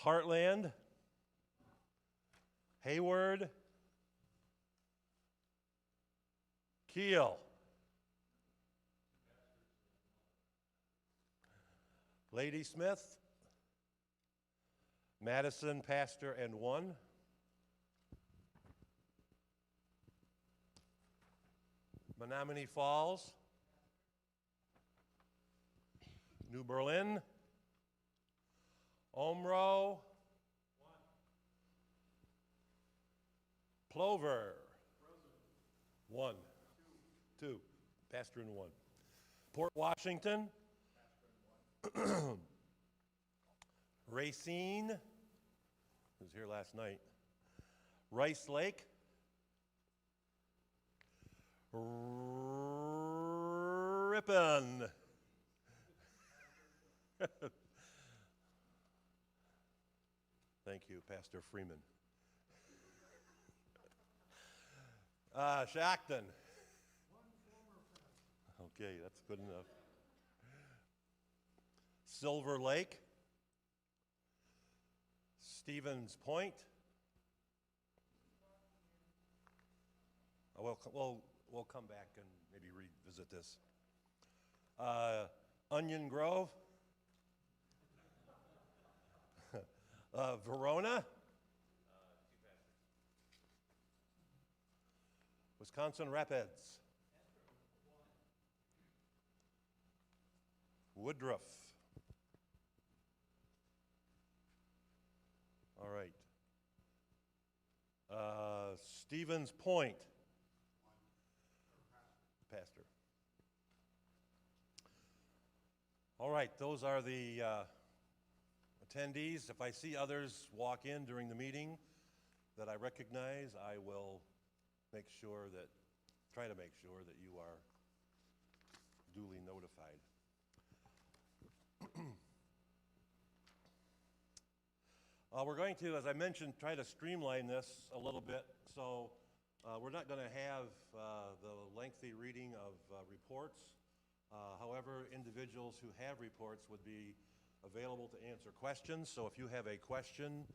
Heartland, Hayward, Keel, Lady Smith, Madison, pastor and one, Menominee Falls, New Berlin, Omro, Plover, one, two, pastor and one. Port Washington, Racine, who was here last night, Rice Lake, Ripon, thank you, Pastor Freeman. Shackton. Okay, that's good enough. Silver Lake, Stevens Point. We'll come back and maybe revisit this. Onion Grove, Verona, Wisconsin Rapids, Woodruff. All right. Stevens Point, pastor. All right, those are the attendees. If I see others walk in during the meeting that I recognize, I will try to make sure that you are duly notified. We're going to, as I mentioned, try to streamline this a little bit. So we're not going to have the lengthy reading of reports. However, individuals who have reports would be available to answer questions. So if you have a question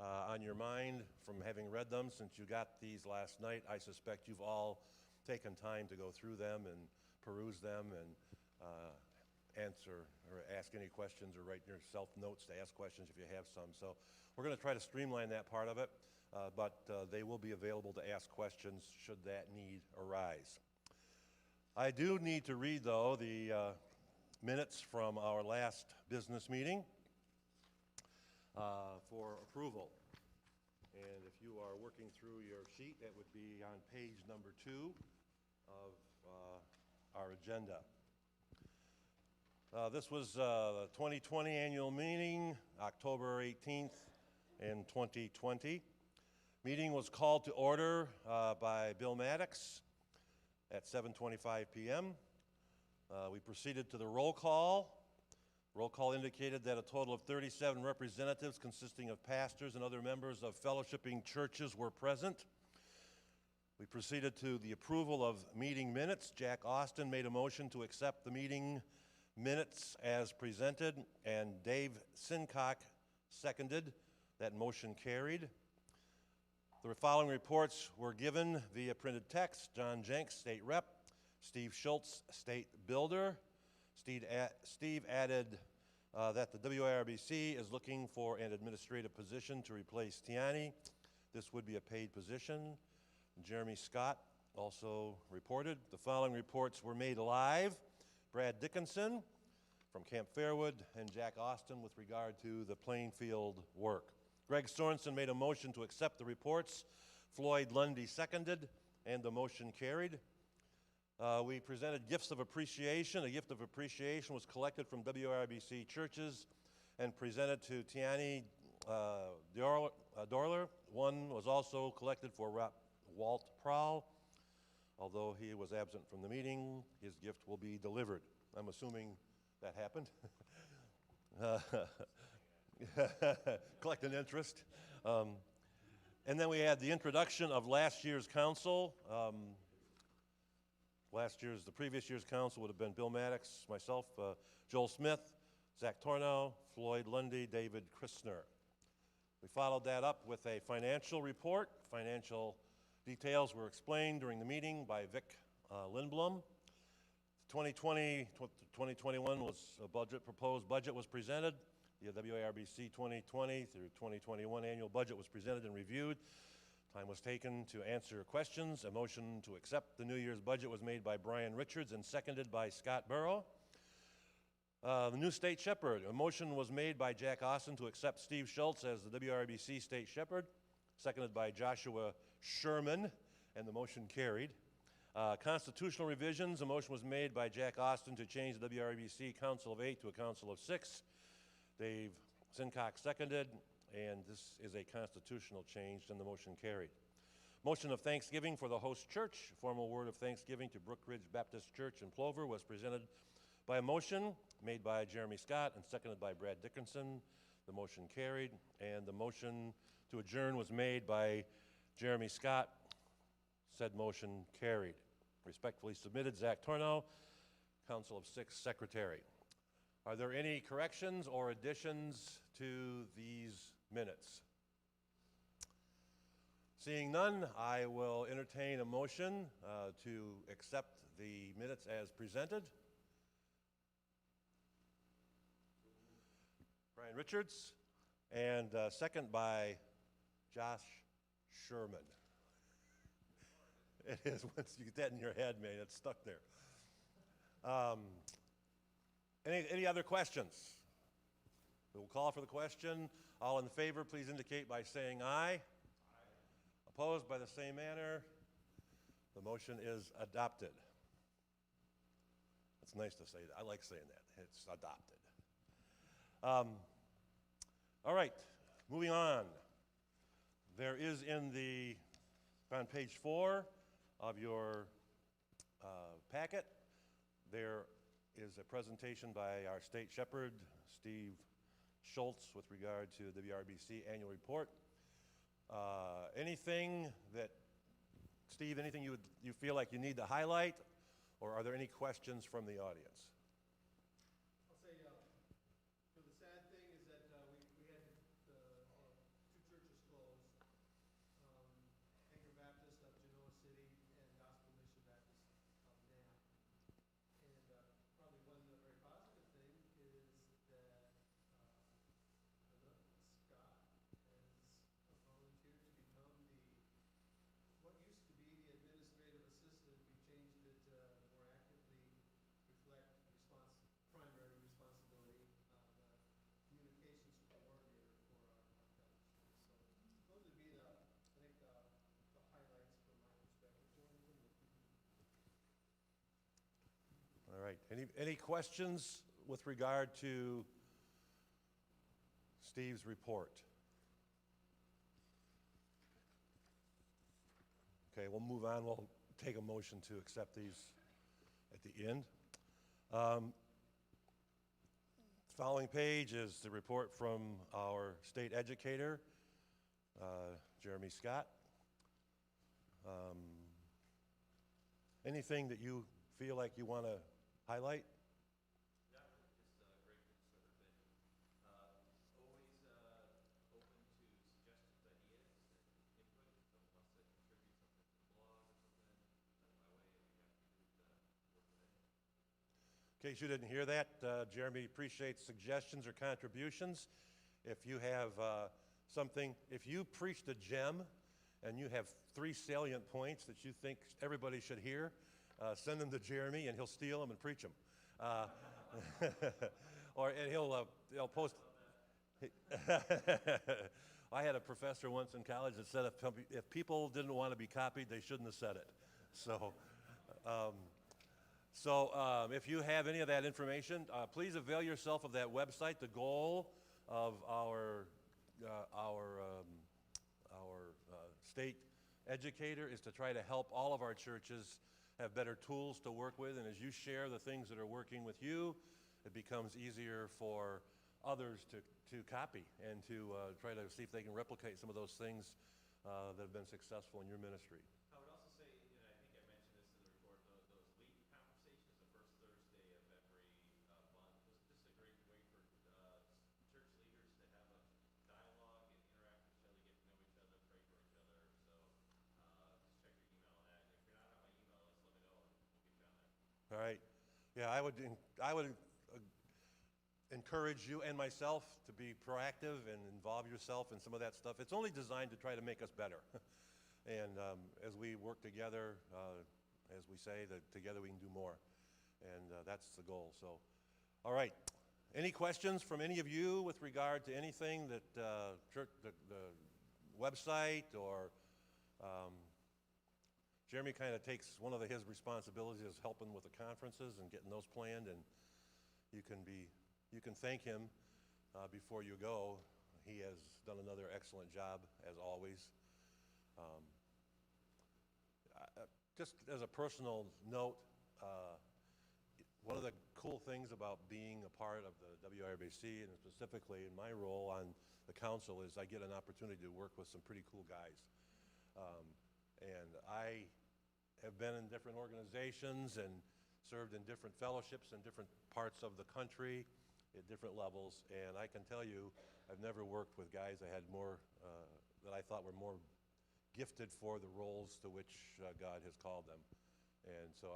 on your mind from having read them since you got these last night, I suspect you've all taken time to go through them and peruse them and answer or ask any questions or write yourself notes to ask questions if you have some. So we're going to try to streamline that part of it, but they will be available to ask questions should that need arise. I do need to read, though, the minutes from our last business meeting for approval. And if you are working through your sheet, that would be on page number 2 of our agenda. This was the 2020 annual meeting, October 18th in 2020. Meeting was called to order by Bill Maddox at 7:25 p.m. We proceeded to the roll call. Roll call indicated that a total of 37 representatives consisting of pastors and other members of fellowshipping churches were present. We proceeded to the approval of meeting minutes. Jack Austin made a motion to accept the meeting minutes as presented, and Dave Sincock seconded. That motion carried. The following reports were given via printed text. John Jenks, State Rep. Steve Schultz, State Builder. Steve added that the WARBC is looking for an administrative position to replace Tiani. This would be a paid position. Jeremy Scott also reported. The following reports were made live. Brad Dickinson from Camp Fairwood and Jack Austin with regard to the Plainfield work. Greg Sorensen made a motion to accept the reports. Floyd Lundy seconded, and the motion carried. We presented gifts of appreciation. A gift of appreciation was collected from WRBC churches and presented to Tiani Dorler. One was also collected for Walt Prowl. Although he was absent from the meeting, his gift will be delivered. I'm assuming that happened. Collecting interest. And then we had the introduction of last year's council. The previous year's council would have been Bill Maddox, myself, Joel Smith, Zach Tornow, Floyd Lundy, David Christner. We followed that up with a financial report. Financial details were explained during the meeting by Vic Lindblom. 2021 was a proposed budget was presented. The WARBC 2020 through 2021 annual budget was presented and reviewed. Time was taken to answer questions. A motion to accept the New Year's budget was made by Brian Richards and seconded by Scott Burrow. The new state shepherd. A motion was made by Jack Austin to accept Steve Schultz as the WRBC state shepherd, seconded by Joshua Sherman, and the motion carried. Constitutional revisions. A motion was made by Jack Austin to change the WRBC Council of 8 to a Council of 6. Dave Sincock seconded, and this is a constitutional change, and the motion carried. Motion of thanksgiving for the host church. A formal word of thanksgiving to Brook Ridge Baptist Church in Plover was presented by a motion made by Jeremy Scott and seconded by Brad Dickinson. The motion carried, and the motion to adjourn was made by Jeremy Scott. Said motion carried. Respectfully submitted, Zach Tornow, Council of 6 Secretary. Are there any corrections or additions to these minutes? Seeing none, I will entertain a motion to accept the minutes as presented. Brian Richards, and second by Josh Sherman. It is, once you get that in your head, man, it's stuck there. Any other questions? We'll call for the question. All in favor, please indicate by saying aye. Aye. Opposed by the same manner. The motion is adopted. It's nice to say that. I like saying that. It's adopted. All right, moving on. There is on page 4 of your packet, there is a presentation by our state shepherd, Steve Schultz, with regard to the WRBC annual report. Anything that, Steve, anything you feel like you need to highlight, or are there any questions from the audience? I'll say, the sad thing is that we had two churches closed, Anchor Baptist of Genoa City and Gospel Mission Baptist of Nam. And probably one very positive thing is that Scott has volunteered to become what used to be the administrative assistant. We changed it to more actively reflect primary responsibility of communications coordinator for our parish. So those would be the highlights from my perspective. All right, any questions with regard to Steve's report? Okay, we'll move on. We'll take a motion to accept these at the end. Following page is the report from our state educator, Jeremy Scott. Anything that you feel like you want to highlight? In case you didn't hear that, Jeremy appreciates suggestions or contributions. If you have something, if you preached a gem and you have 3 salient points that you think everybody should hear, send them to Jeremy and he'll steal them and preach them. And he'll post. I had a professor once in college that said if people didn't want to be copied, they shouldn't have said it. So if you have any of that information, please avail yourself of that website. The goal of our state educator is to try to help all of our churches have better tools to work with. And as you share the things that are working with you, it becomes easier for others to copy and to try to see if they can replicate some of those things that have been successful in your ministry. I would also say, and I think I mentioned this in the report, those lead conversations the first Thursday of every month. This is just a great way for church leaders to have a dialogue and interact right. Yeah, I would encourage you and myself to be proactive and involve yourself in some of that stuff. It's only designed to try to make us better. And as we work together, as we say, that together we can do more. And that's the goal. So, all right. Any questions from any of you with regard to anything that the website or Jeremy kind of takes one of his responsibilities is helping with the conferences and getting those planned, and you can thank him before you go. He has done another excellent job as always. Just as a personal note, one of the cool things about being a part of the WARBC, and specifically in my role on the council, is I get an opportunity to work with some pretty cool guys. And I have been in different organizations and served in different fellowships in different parts of the country at different levels, and I can tell you I've never worked with guys I had more, that I thought were more gifted for the roles to which God has called them. And so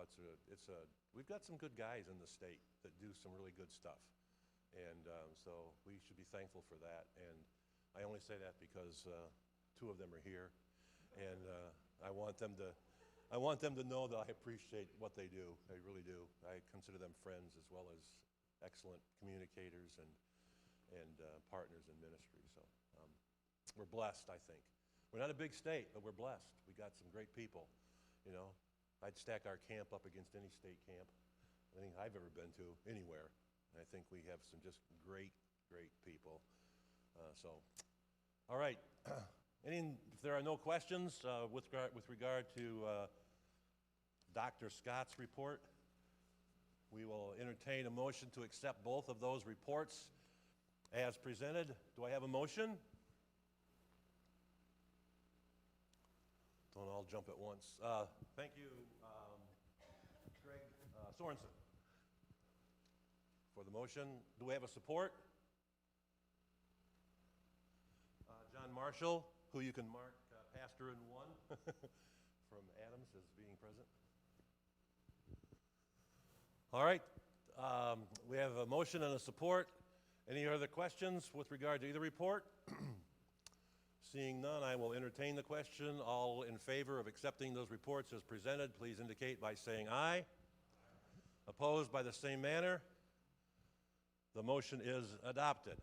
we've got some good guys in the state that do some really good stuff. And so we should be thankful for that. And I only say that because two of them are here. And I want them to know that I appreciate what they do. I really do. I consider them friends as well as excellent communicators and partners in ministry. So we're blessed, I think. We're not a big state, but we're blessed. We got some great people, you know. I'd stack our camp up against any state camp I think I've ever been to anywhere. And I think we have some just great, great people. All right. If there are no questions with regard to Dr. Scott's report, we will entertain a motion to accept both of those reports as presented. Do I have a motion? Don't all jump at once. Thank you, Greg Sorensen, for the motion. Do we have a support? John Marshall, who you can mark pastor in one from Adams as being present. All right. We have a motion and a support. Any other questions with regard to either report? Seeing none, I will entertain the question. All in favor of accepting those reports as presented, please indicate by saying aye. Opposed by the same manner? The motion is adopted.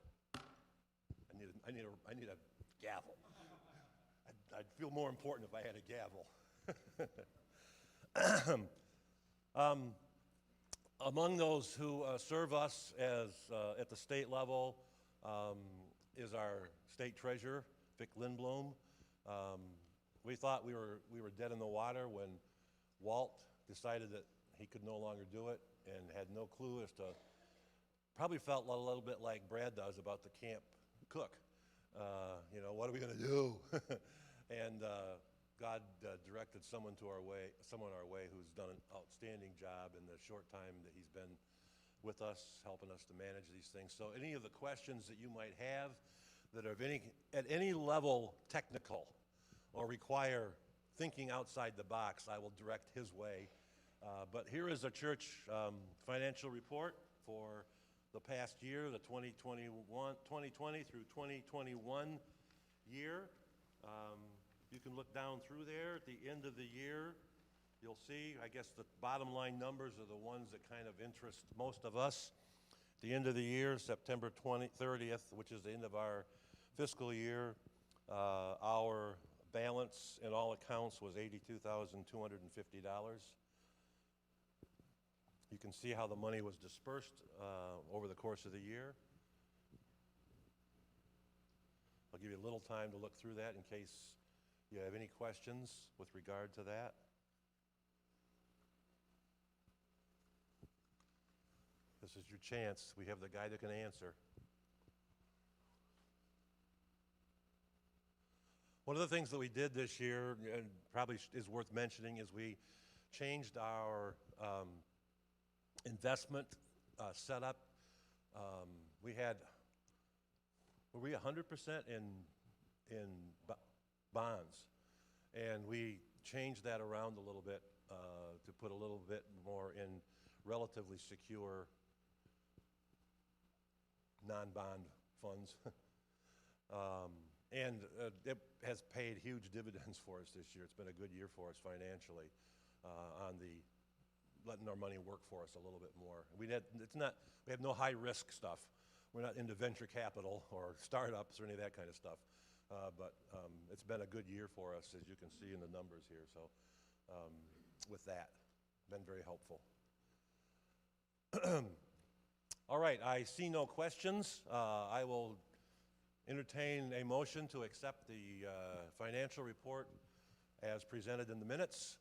I need a gavel. I'd feel more important if I had a gavel. Among those who serve us at the state level is our state treasurer, Vic Lindblom. We thought we were dead in the water when Walt decided that he could no longer do it and had no clue as to, probably felt a little bit like Brad does about the camp cook. What are we going to do? And God directed someone our way who's done an outstanding job in the short time that he's been with us, helping us to manage these things. So any of the questions that you might have that are at any level technical or require thinking outside the box, I will direct his way. But here is a church financial report for the past year, the 2020 through 2021 year. You can look down through there at the end of the year. You'll see, I guess the bottom line numbers are the ones that kind of interest most of us. At the end of the year, September 30th, which is the end of our fiscal year, our balance in all accounts was $82,250. You can see how the money was dispersed over the course of the year. I'll give you a little time to look through that in case you have any questions with regard to that. This is your chance. We have the guy that can answer. One of the things that we did this year, and probably is worth mentioning, is we changed our investment setup. Were we 100% in bonds? And we changed that around a little bit to put a little bit more in relatively secure non-bond funds. And it has paid huge dividends for us this year. It's been a good year for us financially on the letting our money work for us a little bit more. We have no high-risk stuff. We're not into venture capital or startups or any of that kind of stuff. But it's been a good year for us, as you can see in the numbers here. So with that, been very helpful. All right, I see no questions. I will entertain a motion to accept the financial report as presented in the minutes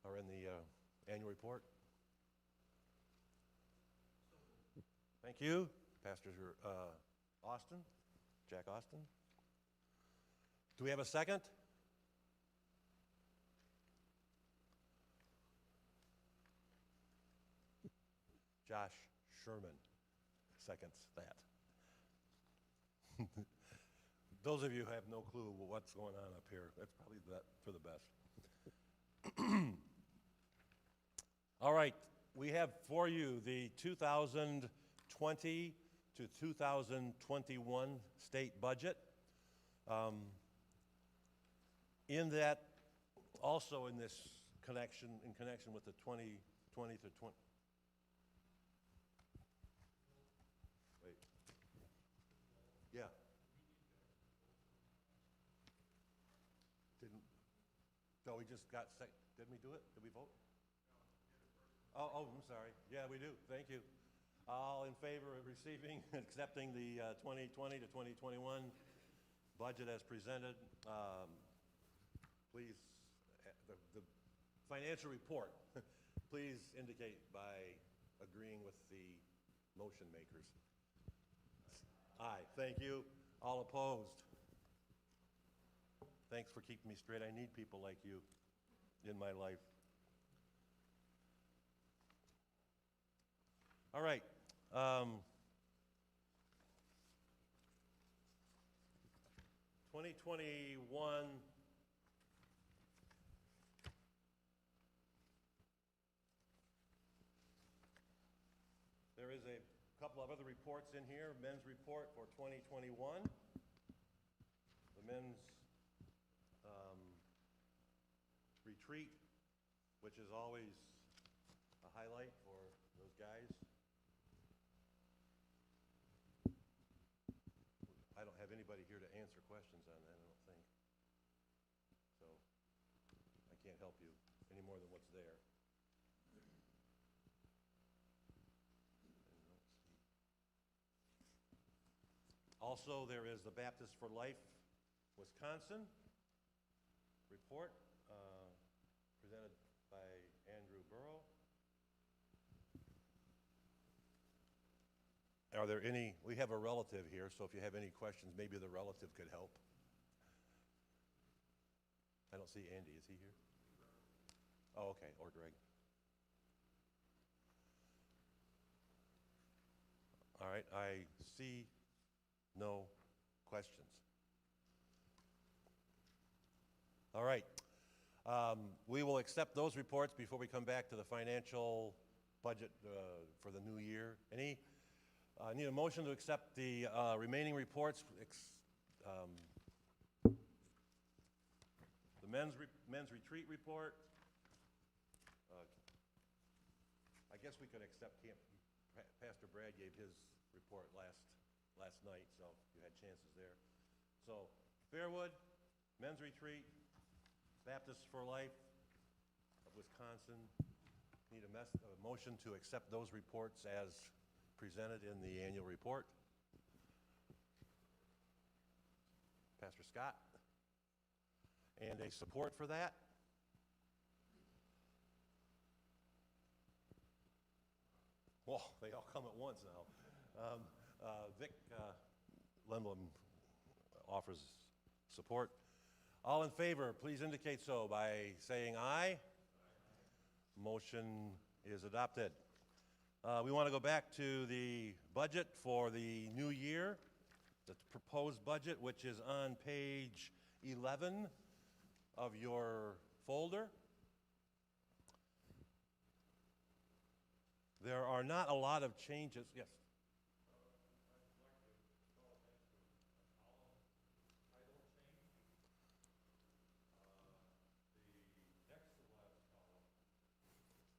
or in the annual report. Thank you, Pastor Austin, Jack Austin. Do we have a second? Josh Sherman seconds that. Those of you who have no clue what's going on up here, that's probably for the best. All right, we have for you the 2020 to 2021 state budget. In that, also in this connection with the 2020 to 20. Wait. Yeah. So we just got didn't we do it? Did we vote? Oh, I'm sorry. Yeah, we do. Thank you. All in favor of receiving and accepting the 2020 to 2021 budget as presented, please, the financial report, please indicate by agreeing with the motion makers. Aye, thank you. All opposed? Thanks for keeping me straight. I need people like you in my life. All right. 2021 there is a couple of other reports in here. Men's report for 2021. The men's retreat, which is always a highlight for those guys. I don't have anybody here to answer questions on that, I don't think. So I can't help you any more than what's there. Also, there is the Baptist for Life Wisconsin report presented by Andrew Burrow. Are there any, we have a relative here, so if you have any questions, maybe the relative could help. I don't see Andy, is he here? Oh, okay, or Greg. All right, I see no questions. All right, we will accept those reports before we come back to the financial budget for the new year. I need a motion to accept the remaining reports. The men's retreat report. I guess we could accept Pastor Brad gave his report last night, so you had chances there. So Fairwood, men's retreat, Baptist for Life of Wisconsin. Need a motion to accept those reports as presented in the annual report. Pastor Scott. And a support for that. Well, they all come at once now. Vic Lindblom offers support. All in favor, please indicate so by saying aye. Motion is adopted. We want to go back to the budget for the new year, the proposed budget, which is on page 11 of your folder. There are not a lot of changes. Yes.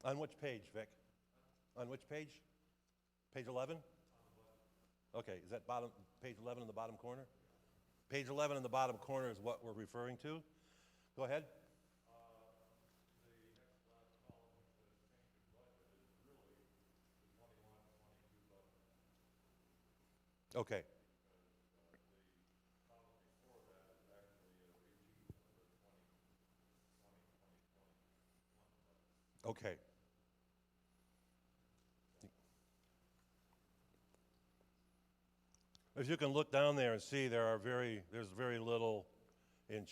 On which page, Vic? On which page? Page 11? Okay, is that bottom, page 11 in the bottom corner? Page 11 in the bottom corner is what we're referring to. Go ahead. Okay. Okay. As you can look down there and see, there's very little in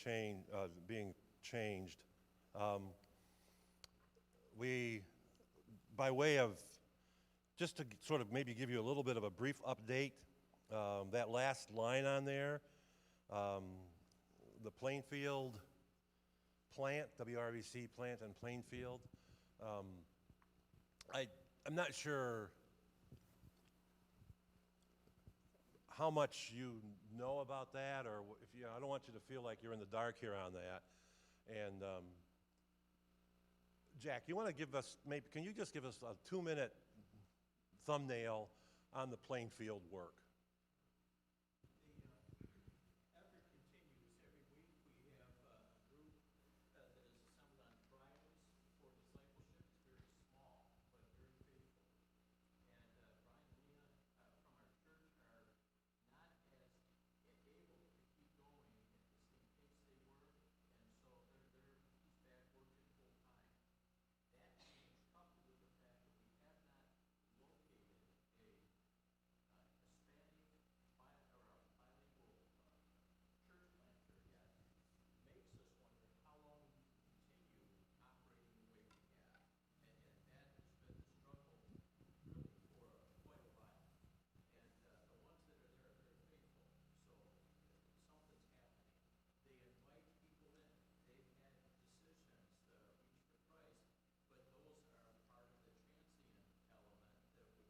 being changed. By way of, just to sort of maybe give you a little bit of a brief update, that last line on there, the Plainfield plant, WRBC plant in Plainfield, I'm not sure how much you know about that, or if you, I don't want you to feel like you're in the dark here on that. And Jack, you want to give us, maybe, can you just give us a 2-minute thumbnail on the Plainfield work? The effort continues. Every week we have a group that is assembled on Fridays for discipleship. It's very small, but very faithful. And Brian and Leah from our church are not as able to keep going at the same pace they were, and so he's back working full time. That change, coupled with the fact that we have not located a Hispanic bilingual church planter yet, makes us wonder how long we can continue operating the way we have. And that has been the struggle really for quite a while. And the ones that are there, they're faithful. So something's happening. They invite people in. They've had decisions to reach for Christ, but those are part of the transient element that would come in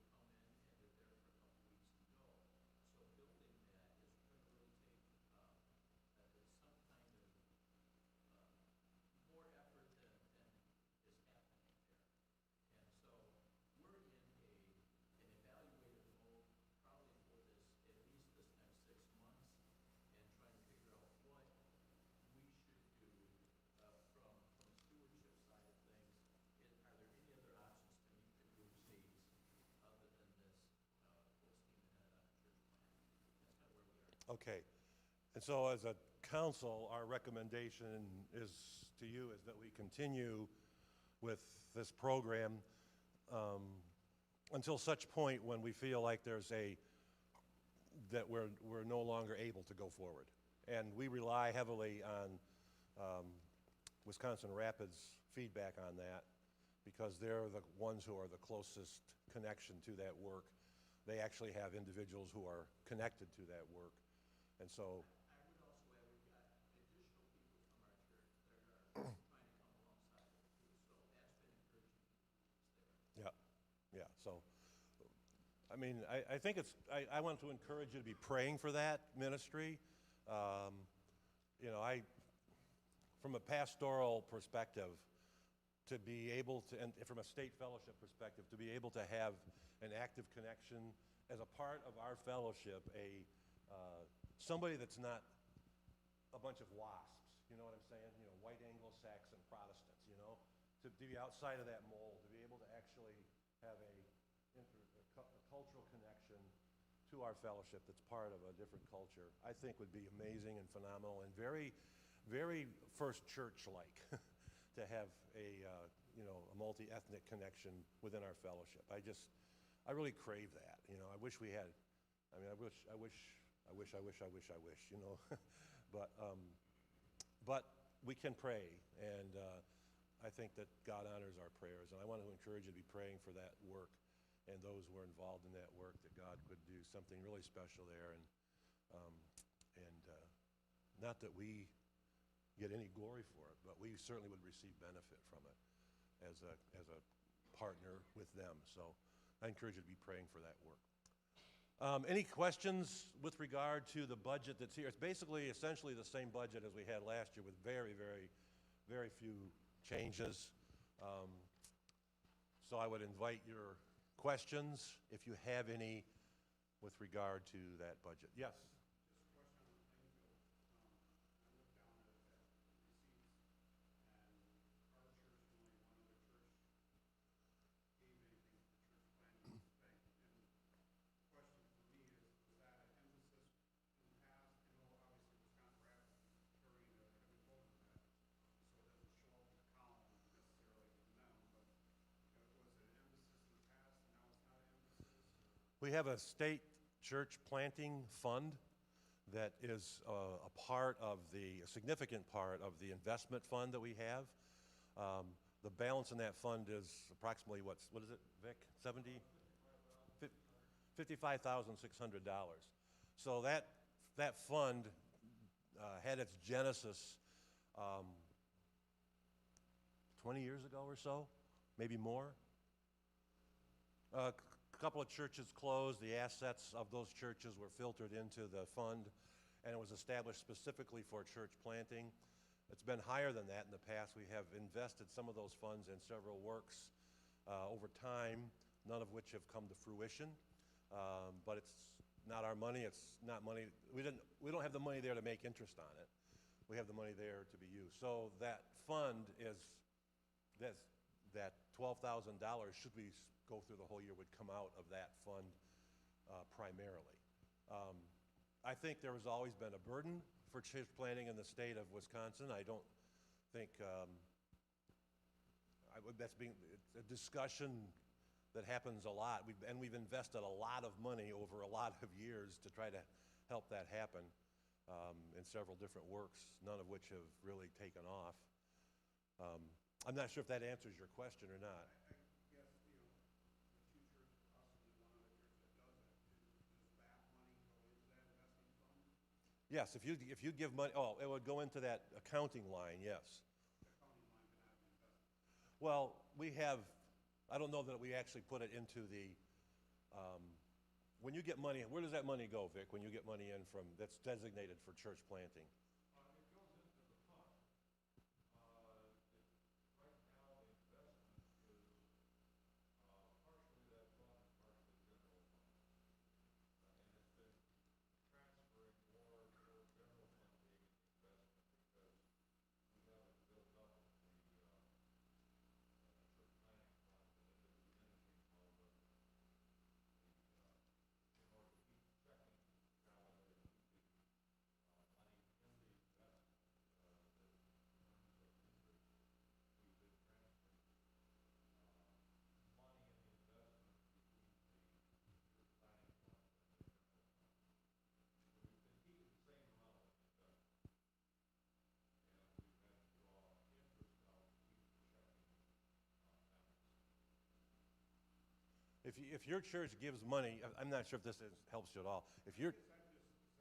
and they're there for a couple weeks and go. So building that is going to really take some kind of more effort than is happening there. And so we're in an evaluative mode probably for this, at least this next 6 months, and trying to figure out what we should do from the stewardship side of things. Are there any other options to meet the group's needs other than this full steam ahead on church plan? That's kind of where we are. Okay. And so as a council, our recommendation is to you is that we continue with this program until such point when we feel like that we're no longer able to go forward. And we rely heavily on Wisconsin Rapids' feedback on that, because they're the ones who are the closest connection to that work. They actually have individuals who are connected to that work. And so, I would also add, we've got additional people from our church that are trying to come alongside it too, so that's been encouraging there. yeah, so, I mean, I think I want to encourage you to be praying for that ministry. You know, from a pastoral perspective, to be able to, and from a state fellowship perspective, to be able to have an active connection as a part of our fellowship, somebody that's not a bunch of WASPs, you know what I'm saying? You know, white Anglo-Saxon Protestants, you know? To be outside of that mold, to be able to actually have a cultural connection to our fellowship that's part of a different culture, I think would be amazing and phenomenal and very, very first church-like to have a multi-ethnic connection within our fellowship. I really crave that, you know? I wish we had, I mean, I wish, you know? But we can pray, and I think that God honors our prayers, and I want to encourage you to be praying for that work and those who are involved in that work, that God could do something really special there, and not that we get any glory for it, but we certainly would receive benefit from it as a partner with them. So I encourage you to be praying for that work. Any questions with regard to the budget that's here? It's basically, essentially the same budget as we had last year with very, very, very few changes. So I would invite your questions, if you have any, with regard to that budget. Yes? Just a question on Plainfield. I looked down at the receipts, and our church and only one other church gave anything to the church planning bank. And the question for me is, was that an emphasis in the past? I know obviously Wisconsin Rapids is carrying a heavy load of that, so it doesn't show up in the column necessarily from them, but was it an emphasis in the past and now it's not an emphasis? We have a state church planting fund that is a significant part of the investment fund that we have. The balance in that fund is approximately, what is it, Vic? $55,600. So that fund had its genesis 20 years ago or so, maybe more. A couple of churches closed. The assets of those churches were filtered into the fund, and it was established specifically for church planting. It's been higher than that in the past. We have invested some of those funds in several works over time, none of which have come to fruition. But it's not our money. It's not money. We don't have the money there to make interest on it. We have the money there to be used. So that fund is that $12,000 should we go through the whole year would come out of that fund primarily. I think there has always been a burden for church planting in the state of Wisconsin. I don't think it's a discussion that happens a lot. We've invested a lot of money over a lot of years to try to help that happen in several different works, none of which have really taken off. I'm not sure if that answers your question or not. I guess, the two churches, possibly one other church that does it, does that money go into that investment fund? Yes, if you give money, it would go into that accounting line, yes. Accounting line cannot be invested. Well, I don't know that we actually put it into the, when you get money, where does that money go, Vic, when you get money in that's designated for church planting? It goes into the fund. Right now, the investment is partially that fund, partially general fund. And it's been transferring more toward general fund being an investment because we have it built up in the church planning fund, and it is diminishing while in order to keep checking balance and keep the money in the investment that in terms of interest, we've been transferring money in the investment between the church planning fund and the general fund. So we've been keeping the same amount in the investment. And we've had to draw interest out to keep the checking balance. If your church gives money, I'm not sure if this helps you at all. If you're, I'm just saying,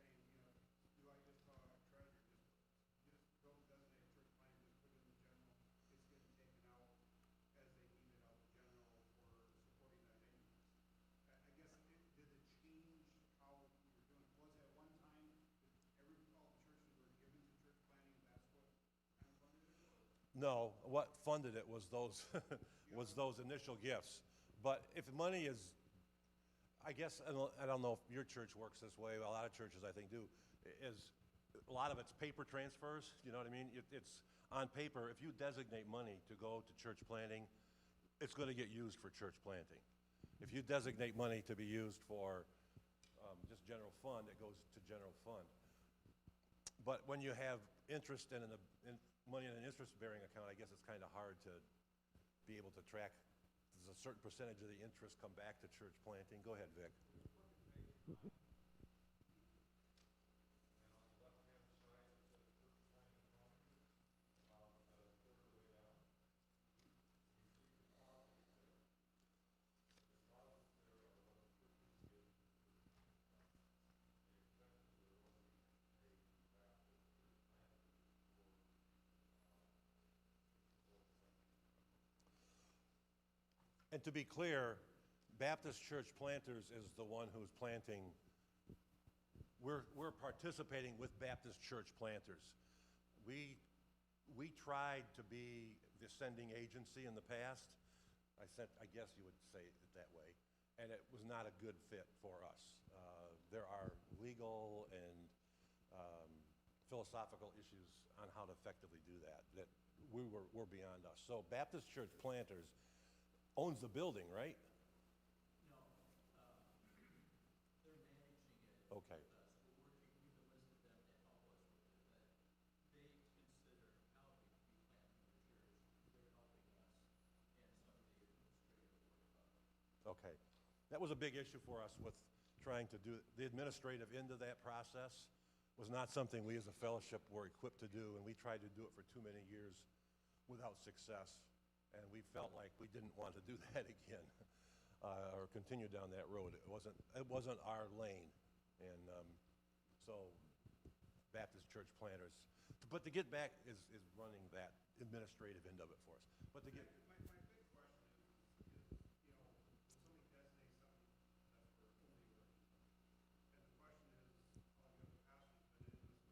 do I just tell our treasurer, just don't designate church planning, just put it in the general, it's getting taken out as they need it out of the general for supporting that increase. I guess, did it change how we were doing? Was it at one time, all the churches were given to church planning, and that's what kind of funded it? Or? no, what funded it was those, was those initial gifts. But if money is, I guess, I don't know if your church works this way, a lot of churches I think do, is a lot of it's paper transfers, you know what I mean? It's on paper. If you designate money to go to church planting, it's going to get used for church planting. If you designate money to be used for just general fund, it goes to general fund. But when you have interest in money in an interest-bearing account, I guess it's kind of hard to be able to track. Does a certain percentage of the interest come back to church planting? Go ahead, Vic. And on the left-hand side, it says church planning fund, about a third of the way down. You see deposits there. The deposits there are what churches give to the church planning fund. The expenses are what we pay back to the church planters for support planting. And to be clear, Baptist Church Planters is the one who's planting. We're participating with Baptist Church Planters. We tried to be the sending agency in the past. I guess you would say it that way, and it was not a good fit for us. There are legal and philosophical issues on how to effectively do that were beyond us. So Baptist Church Planters owns the building, right? No, they're managing it. Okay. With us. We've enlisted them to help us with it, but they consider how we planting the church. They're helping us and some of the administrative work of it. Okay. That was a big issue for us with trying to do, the administrative end of that process was not something we as a fellowship were equipped to do, and we tried to do it for too many years without success, and we felt like we didn't want to do that again, or continue down that road. It wasn't our lane, and so Baptist Church Planters. But to get back is running that administrative end of it for us. But to get My big question is, when somebody designates something that's for only working, and the question is,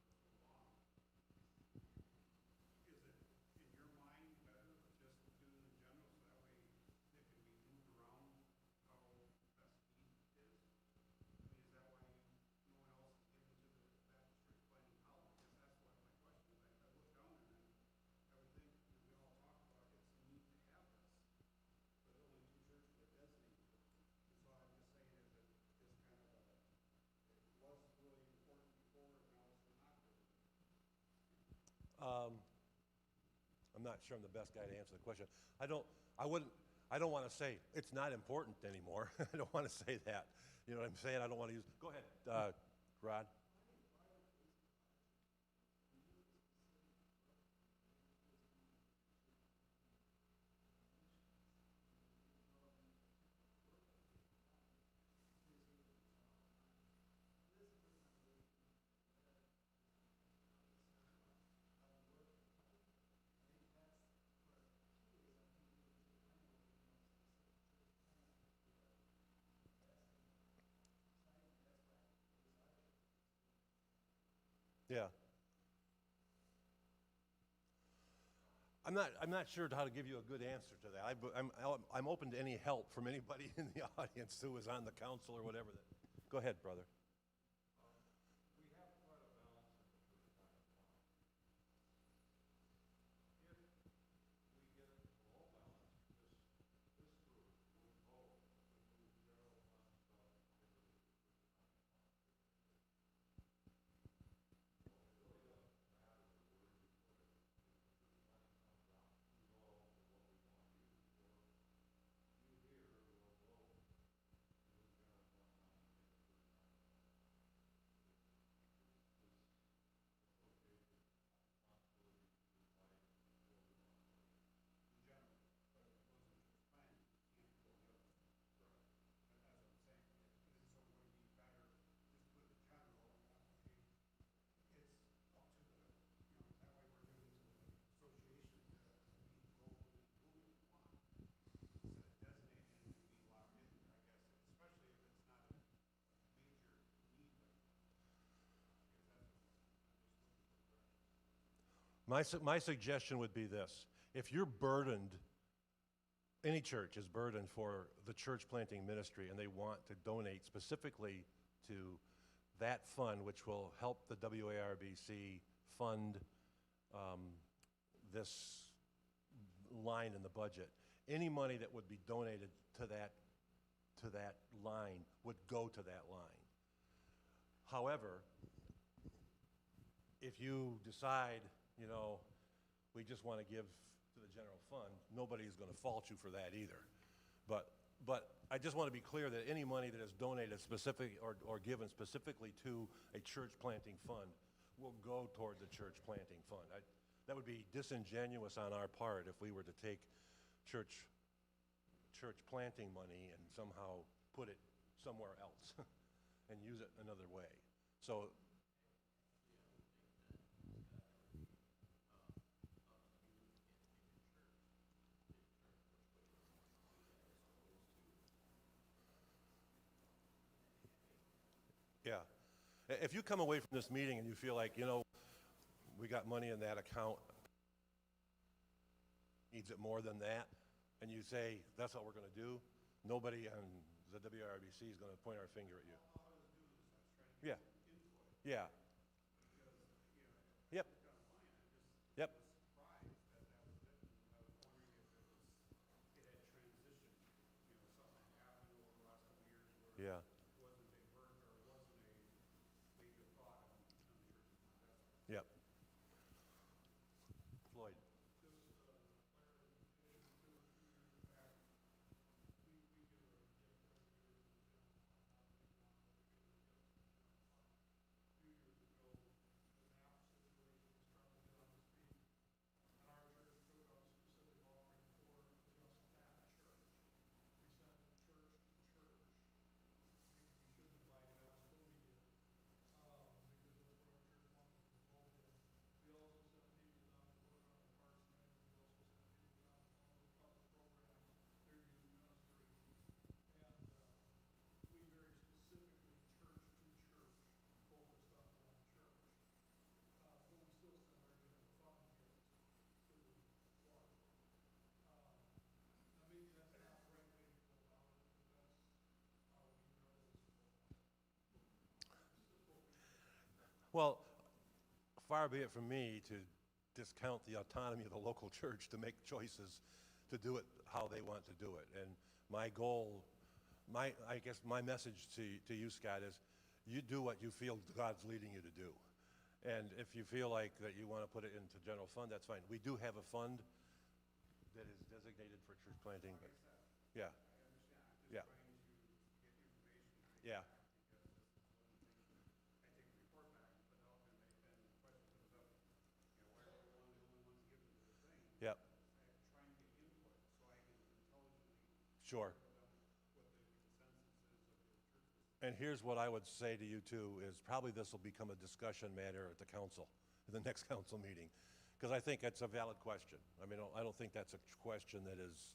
all the other pastors have been in this for so long, is it, in your mind, better just to do the general, so that way it can be moved around how best need is? I mean, is that why no one else is given to the Baptist Church Planning Column? Because that's what my question is. I look down there and I would think, we all talk about it's a need to have this, but only two churches are designated. And so I'm just saying is it is kind of a, it was really important before and now it's not really. I'm not sure I'm the best guy to answer the question. I don't want to say it's not important anymore. I don't want to say that. You know what I'm saying? I don't want to use, go ahead, Rod. Yeah. I'm not sure how to give you a good answer to that. I'm open to any help from anybody in the audience who is on the council or whatever. Go ahead, brother. We have quite a balance in the church planning fund. If we get it below balance, this group would vote to move general fund stuff over to the church planning fund. So it really doesn't matter where you put it. If the church planning comes out, we know what we want to use it for. You here will vote to move general fund money into the church planning fund. In general, but if it goes into church planning, you can't go the other way. Correct. That's what I'm saying. And so would it be better just put the general and okay, it's up to the, that way we're giving to the association to meet goals and who we want. Instead of designating it to be locked in, I guess, especially if it's not a major need right now. I guess that's what I'm just looking for direction. My suggestion would be this. If you're burdened, any church is burdened for the church planting ministry and they want to donate specifically to that fund, which will help the WARBC fund this line in the budget, any money that would be donated to that line would go to that line. However, if you decide, we just want to give to the general fund, nobody is going to fault you for that either. But I just want to be clear that any money that is donated specific or given specifically to a church planting fund will go toward the church planting fund. That would be disingenuous on our part if we were to take church planting money and somehow put it somewhere else and use it another way. So Yeah. If you come away from this meeting and you feel like, you know, we got money in that account, needs it more than that, and you say, that's what we're gonna do, nobody on the WRBC is gonna point our finger at you. All I was doing is I was trying to Yeah, get some input, yeah, because, you know, yep, I've got a plan, I yep, was surprised that that was it. I was wondering if it was, it had transitioned, you know, something happened over the last couple of years where yeah. it wasn't a burden or it wasn't a major thought on the church's mind, that's all. Yep. Floyd. Just, clarification, 2 years back, we give a gift every year to the general fund, not that we want to give a gift to the general fund. A few years ago, the NAP situation was starting to get on its feet, and our church took out a specific offering for just that church. We sent church to church. We shouldn't have divided it out, but we did, because that's what our church wanted to be involved in. We also sent people down to work on the parks and rec, we also sent people down to all those couple programs, their youth ministry. And, we very specifically church to church, focused on one church. But we still send our general fund gift to the Lord. Now maybe that's not the right way to go about it, but that's how we know this to go about it. This is what we do. Well, far be it from me to discount the autonomy of the local church to make choices to do it how they want to do it. And my goal, I guess my message to you, Scott, is you do what you feel God's leading you to do. And if you feel like that you want to put it into general fund, that's fine. We do have a fund that is designated for church planting. But yeah, I understand, I'm yeah, just trying to get information out of you. yeah, Because this is one of the things that I take the report back and put out, and the question comes up, you know, why are we the only ones giving to the thing? yeah, I'm trying to get input so I can intelligently sure. tell them what the consensus is of the churches. And here's what I would say to you too, is probably this will become a discussion matter at the council, at the next council meeting. Because I think it's a valid question. I mean, I don't think that's a question that is.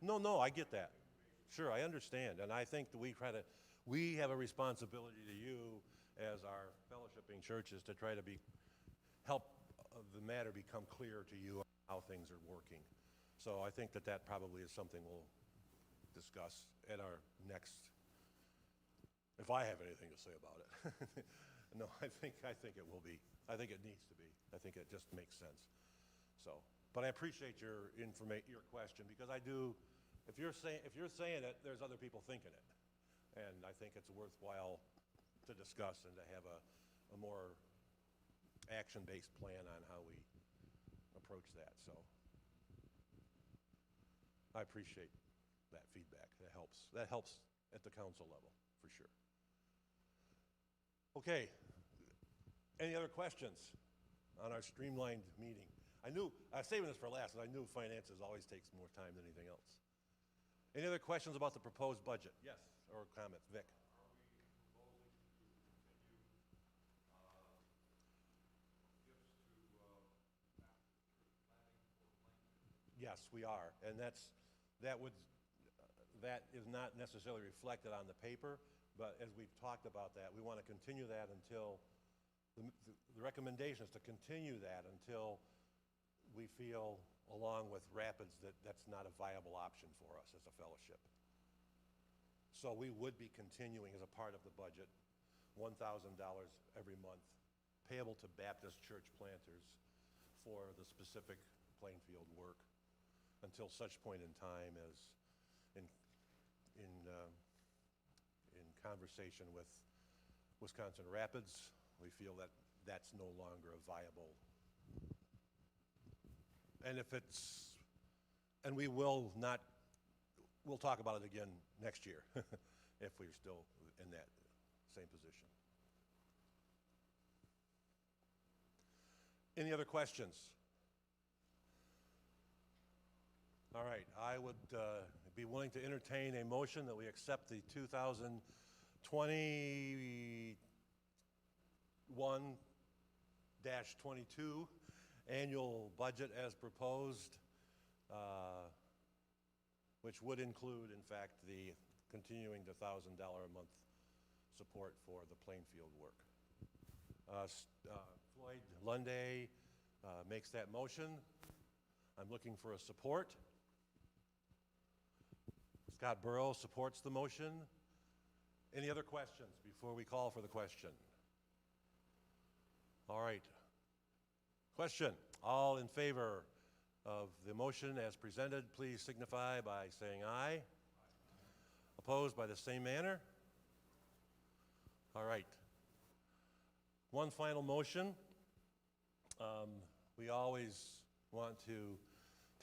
No, no, I get that. Sure, I understand. And I think that we have a responsibility to you as our fellowshipping churches to try to help the matter become clear to you on how things are working. So I think that probably is something we'll discuss at our next, if I have anything to say about it. No, I think it will be. I think it needs to be. I think it just makes sense. So, but I appreciate your question, because I do, if you're saying it, there's other people thinking it. And I think it's worthwhile to discuss and to have a more action-based plan on how we approach that. So I appreciate that feedback. That helps. That helps at the council level, for sure. Okay. Any other questions on our streamlined meeting? I was saving this for last, and I knew finances always takes more time than anything else. Any other questions about the proposed budget? Yes, or comments? Vic? Are we proposing to continue gifts to after church planning for Plainfield? Yes, we are, and that is not necessarily reflected on the paper, but as we've talked about that, we want to continue that until, the recommendation is to continue that until we feel, along with Rapids, that that's not a viable option for us as a fellowship. So we would be continuing as a part of the budget, $1,000 every month, payable to Baptist church planters for the specific Plainfield work until such point in time as in conversation with Wisconsin Rapids, we feel that that's no longer a viable. And we'll talk about it again next year if we're still in that same position. Any other questions? All right, I would be willing to entertain a motion that we accept the 2021-22 annual budget as proposed, which would include, in fact, the continuing the $1,000 a month support for the Plainfield work. Floyd Lunday makes that motion. I'm looking for a support. Scott Burrow supports the motion. Any other questions before we call for the question? All right. Question. All in favor of the motion as presented, please signify by saying aye. Opposed by the same manner? All right. One final motion. We always want to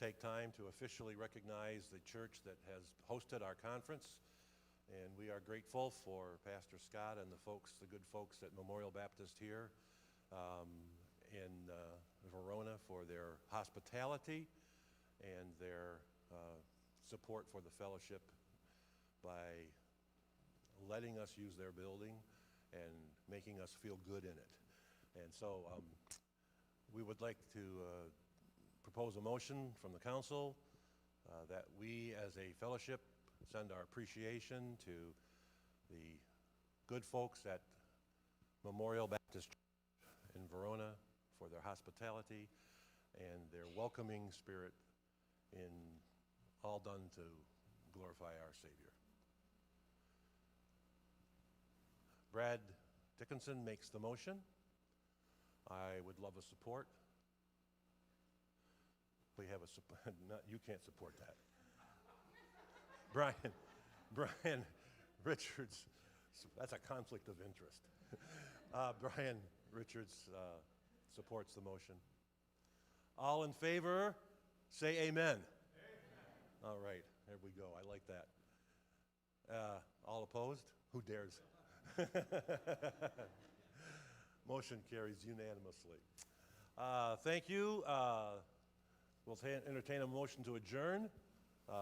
take time to officially recognize the church that has hosted our conference, and we are grateful for Pastor Scott and the good folks at Memorial Baptist here in Verona for their hospitality and their support for the fellowship by letting us use their building and making us feel good in it. And so we would like to propose a motion from the council that we as a fellowship send our appreciation to the good folks at Memorial Baptist Church in Verona for their hospitality and their welcoming spirit in all done to glorify our Savior. Brad Dickinson makes the motion. I would love a support. We have a support. You can't support that. Brian Richards, that's a conflict of interest. Brian Richards supports the motion. All in favor, say amen. Amen. All right, there we go. I like that. All opposed? Who dares? Motion carries unanimously. Thank you. We'll entertain a motion to adjourn. You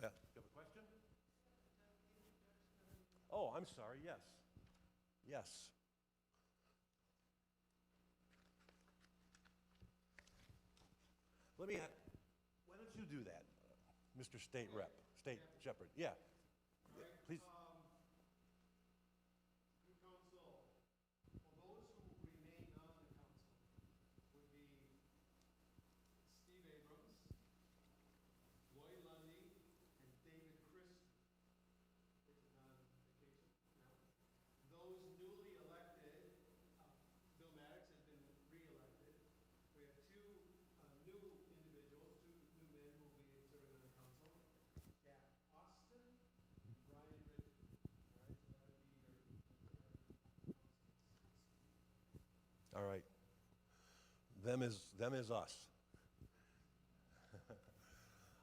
have a question? Oh, I'm sorry. Yes. Yes. Why don't you do that, Mr. State Rep, State Shepherd? Yeah. Please. New council, well, those who remain on the council would be Steve Abrams, Lloyd Lundy, and David Christie, which is on vacation now. Those newly elected, Bill Maddox has been re-elected. We have two new individuals, two new men who will be serving on the council, Jack Austin and Brian Richards. All right, so that would be your All right. Them is us.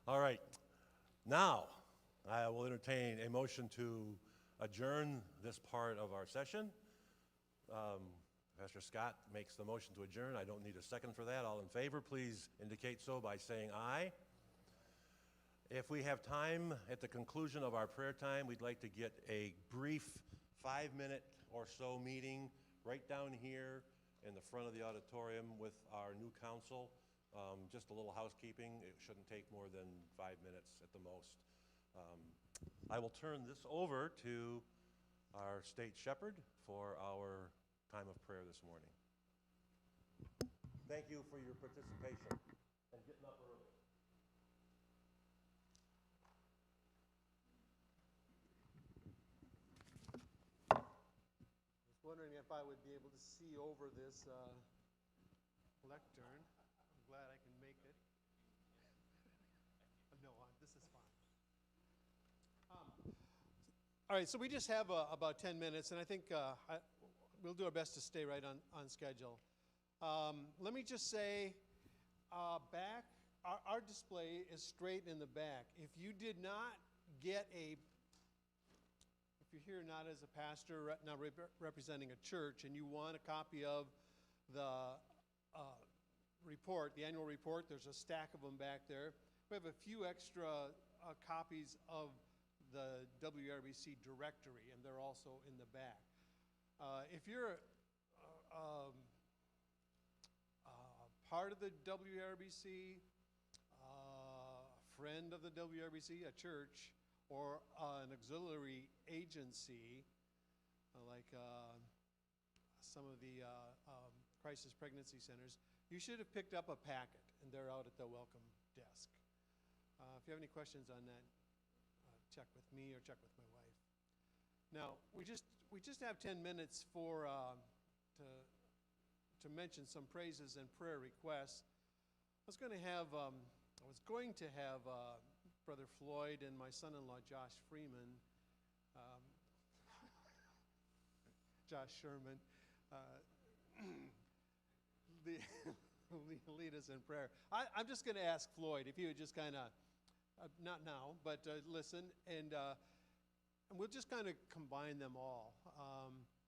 All right. Now, I will entertain a motion to adjourn this part of our session. Pastor Scott makes the motion to adjourn. I don't need a second for that. All in favor, please indicate so by saying aye. If we have time at the conclusion of our prayer time, we'd like to get a brief 5-minute or so meeting right down here in the front of the auditorium with our new council. Just a little housekeeping. It shouldn't take more than 5 minutes at the most. I will turn this over to our state shepherd for our time of prayer this morning. Thank you for your participation and getting up early. Wondering if I would be able to see over this lectern. I'm glad I can make it. No, this is fine. All right, so we just have about 10 minutes, and I think we'll do our best to stay right on schedule. Let me just say, our display is straight in the back. If you did not get if you're here not as a pastor, not representing a church, and you want a copy of the report, the annual report, there's a stack of them back there. We have a few extra copies of the WARBC directory, and they're also in the back. If you're part of the WARBC, a friend of the WARBC, a church, or an auxiliary agency, like some of the crisis pregnancy centers, you should have picked up a packet, and they're out at the welcome desk. If you have any questions on that, check with me or check with my wife. Now, we just have 10 minutes for to mention some praises and prayer requests. I was going to have Brother Floyd and my son-in-law Josh Freeman, Josh Sherman, lead us in prayer. I'm just going to ask Floyd if he would just kind of, not now, but listen, and we'll just kind of combine them all.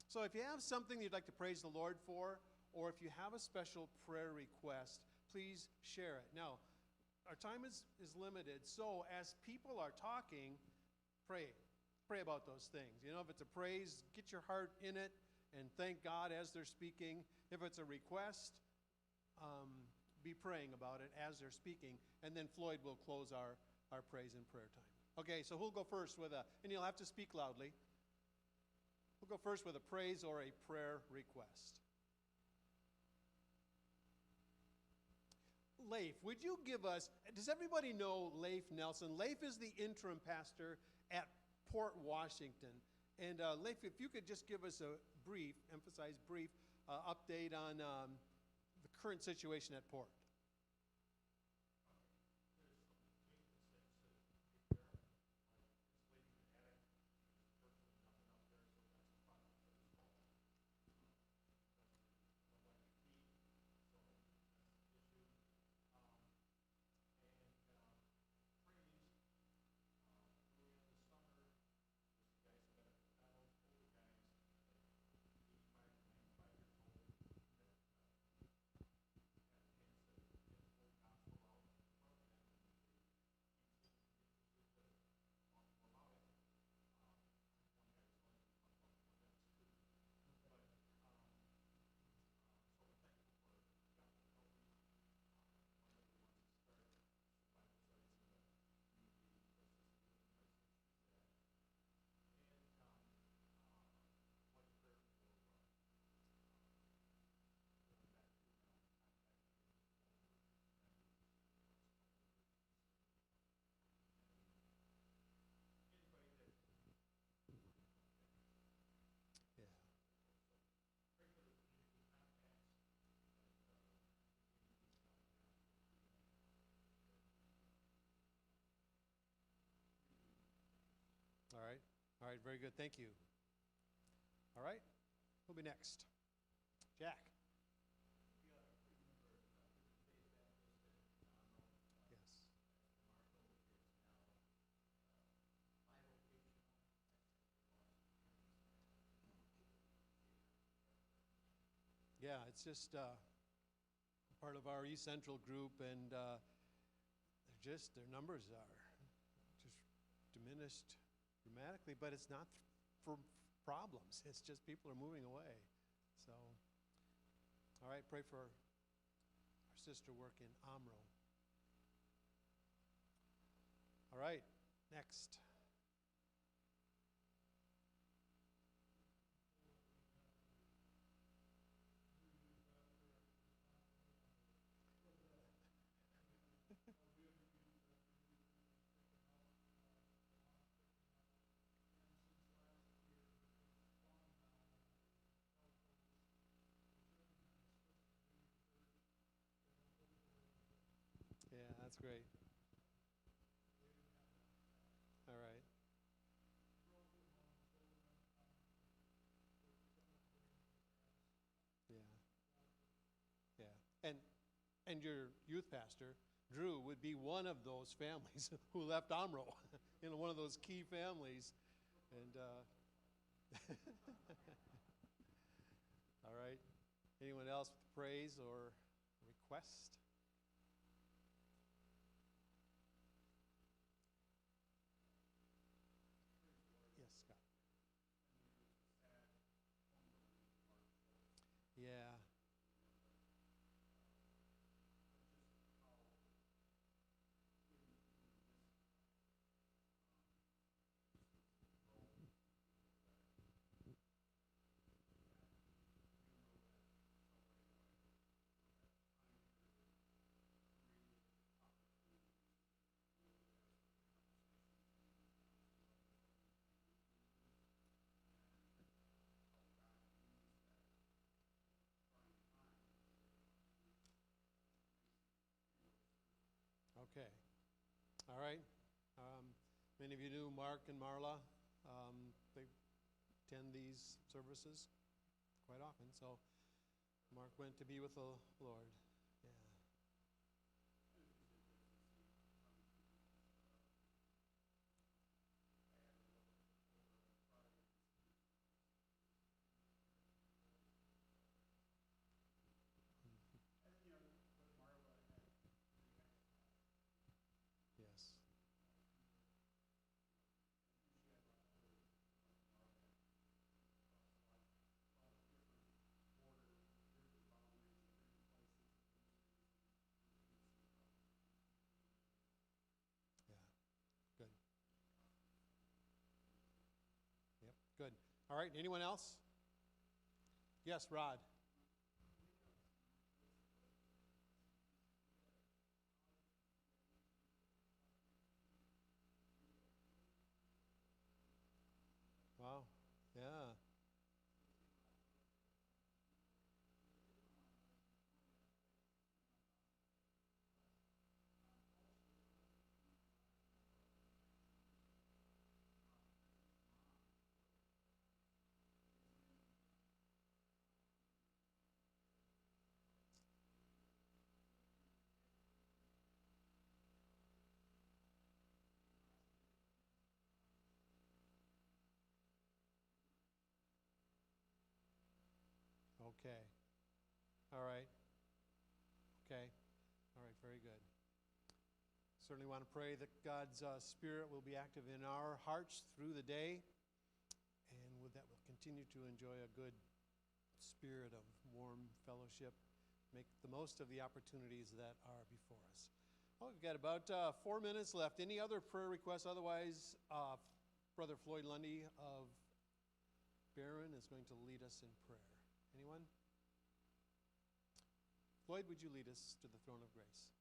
So if you have something you'd like to praise the Lord for, or if you have a special prayer request, please share it. Now, our time is limited, so as people are talking, pray. Pray about those things. You know, if it's a praise, get your heart in it and thank God as they're speaking. If it's a request, be praying about it as they're speaking, and then Floyd will close our praise and prayer time. Okay, so who'll go first with and you'll have to speak loudly. We'll go first with a praise or a prayer request. Leif, would you give us, does everybody know Leif Nelson? Leif is the interim pastor at Port Washington. And Leif, if you could just give us a brief update on the current situation at Port. All right, very good, thank you. All right, who'll be next? Jack. Yes. Yeah, it's just part of our East Central group, and their numbers are just diminished dramatically, but it's not for problems. It's just people are moving away. So, all right, pray for our sister work in Amro. All right, next. Yeah, that's great. All right. Yeah. Yeah. And your youth pastor, Drew, would be one of those families who left Amro, one of those key families. And all right. Anyone else with praise or request? Yes, Scott. Yeah. Okay. All right. Many of you knew Mark and Marla. They attend these services quite often. So Mark went to be with the Lord. Yeah. Yes. Yeah. Good. Yep. Good. All right. Anyone else? Yes, Rod. Wow. Yeah. Okay. All right. Okay. All right. Very good. Certainly want to pray that God's Spirit will be active in our hearts through the day, and that we'll continue to enjoy a good spirit of warm fellowship, make the most of the opportunities that are before us. Well, we've got about 4 minutes left. Any other prayer requests? Otherwise, Brother Floyd Lundy of Barron is going to lead us in prayer. Anyone? Floyd, would you lead us to the throne of grace?